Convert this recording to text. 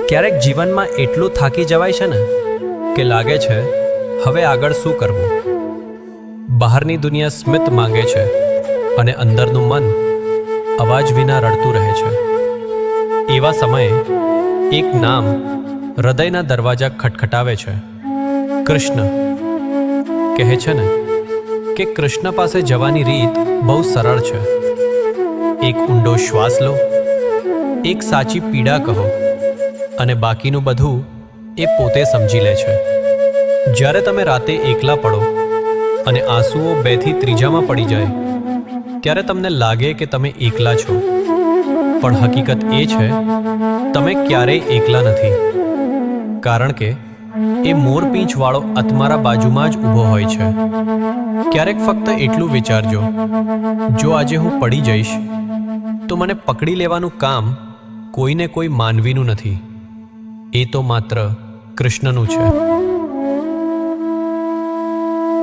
ક્યારેક જીવનમાં એટલું થાકી જવાય છે ને કે લાગે છે હવે આગળ શું કરવું. બહારની દુનિયા સ્મિત માંગે છે અને અંદરનું મન અવાજ વિના રડતું રહે છે. એવા સમયે એક નામ હૃદયના દરવાજા ખટખટાવે છે. કૃષ્ણ. કહે છે ને કે કૃષ્ણ પાસે જવાની રીત બહુ સરળ છે. એક ઊંડો શ્વાસ લો, એક સાચી પીડા કહો અને બાકીનું બધું એ પોતે સમજી લે છે. જ્યારે તમે રાતે એકલા પડો અને આંસુઓ 2 થી 3 પડી જાય ત્યારે તમને લાગે કે તમે એકલા છો, પણ હકીકત એ છે તમે ક્યારેય એકલા નથી. કારણ કે એ મોરપીંછવાળો તમારા બાજુમાં જ ઊભો હોય છે. ક્યારેક ફક્ત એટલું વિચારજો, જો આજે હું પડી જઈશ તો મને પકડી લેવાનું કામ કોઈને કોઈ માનવીનું નથી, એ તો માત્ર કૃષ્ણનું છે.